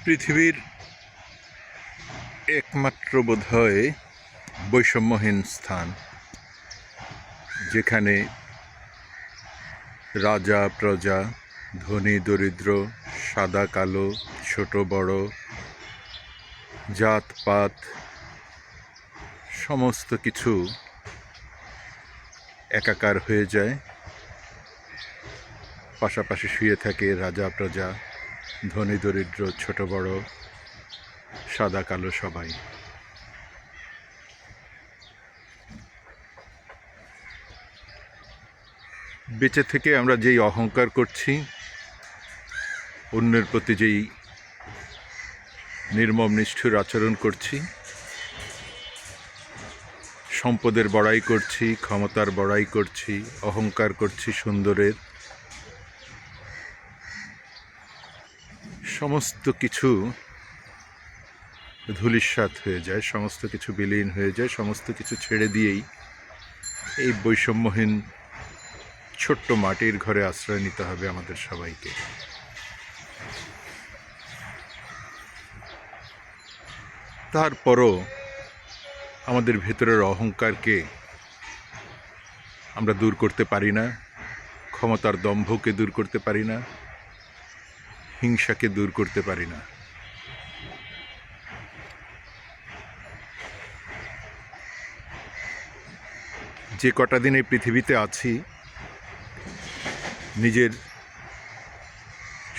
পৃথিবীর একমাত্র বোধহয় বৈষম্যহীন স্থান, যেখানে রাজা প্রজা, ধনী দরিদ্র, সাদা কালো, ছোট বড়, জাতপাত সমস্ত কিছু একাকার হয়ে যায়। পাশাপাশি শুয়ে থাকে রাজা প্রজা, ধনী দরিদ্র, ছোট বড়, সাদা কালো সবাই। বেঁচে থেকে আমরা যেই অহংকার করছি, অন্যের প্রতি যেই নির্মম নিষ্ঠুর আচরণ করছি, সম্পদের বড়াই করছি, ক্ষমতার বড়াই করছি, অহংকার করছি সুন্দরের, সমস্ত কিছু ধূলিসাৎ হয়ে যায়, সমস্ত কিছু বিলীন হয়ে যায়। সমস্ত কিছু ছেড়ে দিয়েই এই বৈষম্যহীন ছোট্ট মাটির ঘরে আশ্রয় নিতে হবে আমাদের সবাইকে। তারপরও আমাদের ভেতরের অহংকারকে আমরা দূর করতে পারি না, ক্ষমতার দম্ভকে দূর করতে পারি না, হিংসাকে দূর করতে পারি না। যে কটা দিন এই পৃথিবীতে আছি, নিজের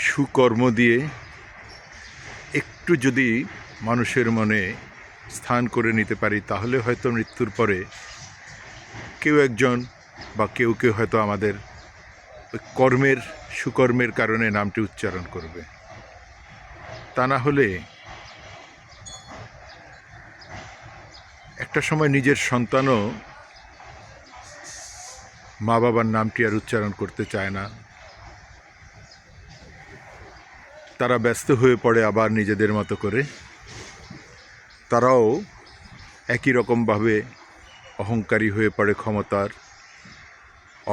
সুকর্ম দিয়ে একটু যদি মানুষের মনে স্থান করে নিতে পারি, তাহলে হয়তো মৃত্যুর পরে কেউ একজন বা কেউ কেউ হয়তো আমাদের ওই কর্মের, সুকর্মের কারণে নামটি উচ্চারণ করবে। তা না হলে একটা সময় নিজের সন্তানও মা বাবার নামটি আর উচ্চারণ করতে চায় না। তারা ব্যস্ত হয়ে পড়ে আবার নিজেদের মতো করে। তারাও একই রকমভাবে অহংকারী হয়ে পড়ে, ক্ষমতার,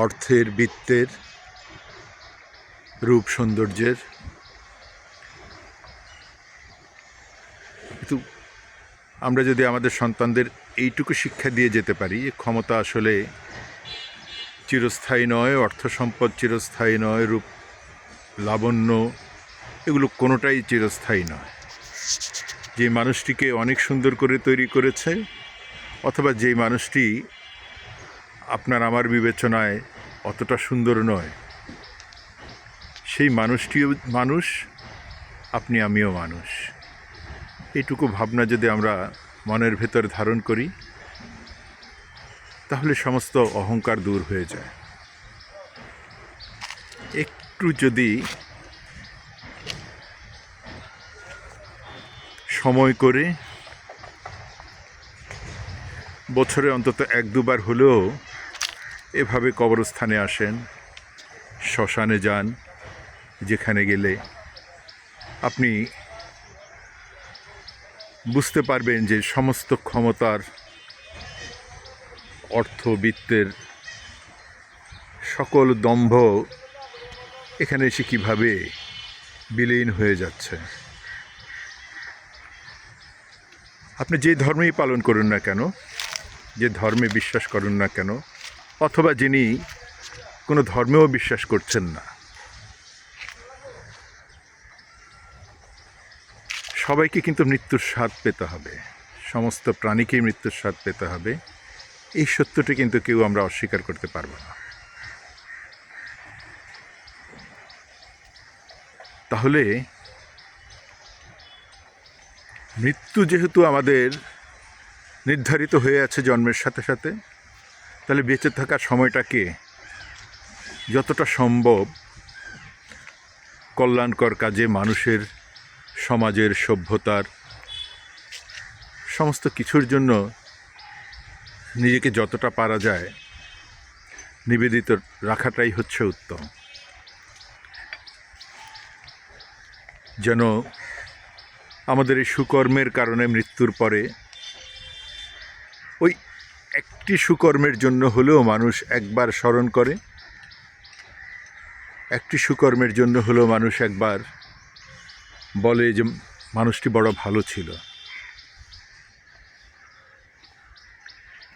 অর্থের, বিত্তের, রূপ সৌন্দর্যের। কিন্তু আমরা যদি আমাদের সন্তানদের এইটুকু শিক্ষা দিয়ে যেতে পারি, ক্ষমতা আসলে চিরস্থায়ী নয়, অর্থ সম্পদ চিরস্থায়ী নয়, রূপ লাবণ্য এগুলো কোনোটাই চিরস্থায়ী নয়। যে মানুষটিকে অনেক সুন্দর করে তৈরি করেছে, অথবা যেই মানুষটি আপনার আমার বিবেচনায় অতটা সুন্দর নয়, সেই মানুষটিও মানুষ, আপনি আমিও মানুষ। এইটুকু ভাবনা যদি আমরা মনের ভেতর ধারণ করি, তাহলে সমস্ত অহংকার দূর হয়ে যায়। একটু যদি সময় করে বছরে অন্তত এক দুবার হলেও এভাবে কবরস্থানে আসেন, শ্মশানে যান, যেখানে গেলে আপনি বুঝতে পারবেন যে সমস্ত ক্ষমতার, অর্থবিত্তের সকল দম্ভ এখানে এসে কীভাবে বিলীন হয়ে যাচ্ছে। আপনি যে ধর্মেই পালন করুন না কেন, যে ধর্মে বিশ্বাস করুন না কেন, অথবা যিনি কোনো ধর্মেও বিশ্বাস করছেন না, সবাইকে কিন্তু মৃত্যুর স্বাদ পেতে হবে, সমস্ত প্রাণীকেই মৃত্যুর স্বাদ পেতে হবে। এই সত্যটি কিন্তু কেউ আমরা অস্বীকার করতে পারবো না। তাহলে মৃত্যু যেহেতু আমাদের নির্ধারিত হয়ে আছে জন্মের সাথে সাথে, তাহলে বেঁচে থাকার সময়টাকে যতটা সম্ভব কল্যাণকর কাজে, মানুষের, সমাজের, সভ্যতার সমস্ত কিছুর জন্য নিজেকে যতটা পারা যায় নিবেদিত রাখাটাই হচ্ছে উত্তম। যেন আমাদের এই সুকর্মের কারণে মৃত্যুর পরে ওই একটি সুকর্মের জন্য হলেও মানুষ একবার স্মরণ করে, একটি সুকর্মের জন্য হলেও মানুষ একবার বলে যে মানুষটি বড় ভালো ছিল।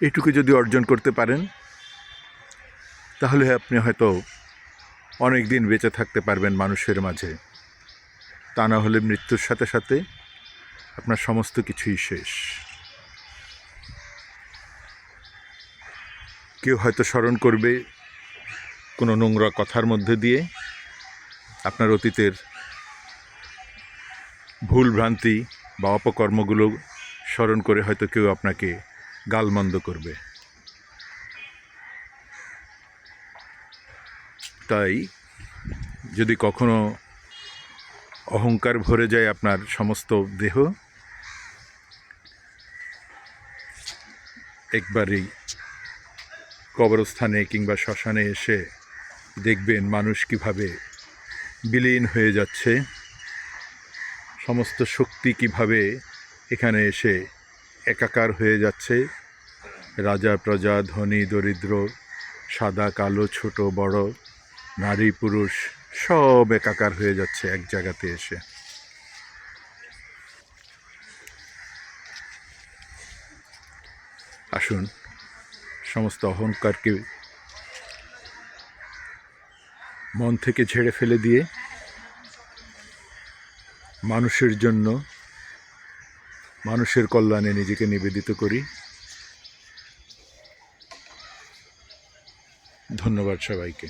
এটুকু যদি অর্জন করতে পারেন তাহলে আপনি হয়তো অনেক দিন বেঁচে থাকতে পারবেন মানুষের মাঝে। তা না হলে মৃত্যুর সাথে সাথে আপনার সমস্ত কিছুই শেষ। কেউ হয়তো স্মরণ করবে কোনো নোংরা কথার মধ্যে দিয়ে, আপনার অতীতের ভুল ভ্রান্তি বা অপকর্মগুলো স্মরণ করে হয়তো কেউ আপনাকে গালমন্দ করবে। তাই যদি কখনো অহংকার ভরে যায় আপনার সমস্ত দেহ, একবারই কবরস্থানে কিংবা শ্মশানে এসে দেখবেন মানুষ কিভাবে বিলীন হয়ে যাচ্ছে, সমস্ত শক্তি কিভাবে এখানে এসে একাকার হয়ে যাচ্ছে। রাজা প্রজা, ধনী দরিদ্র, সাদা কালো, ছোট বড়, নারী পুরুষ সব একাকার হয়ে যাচ্ছে এক জায়গাতে এসে। আসুন সমস্ত অহংকারকে মন থেকে ঝেড়ে ফেলে দিয়ে মানুষের জন্য, মানুষের কল্যাণে নিজেকে নিবেদিত করি। ধন্যবাদ সবাইকে।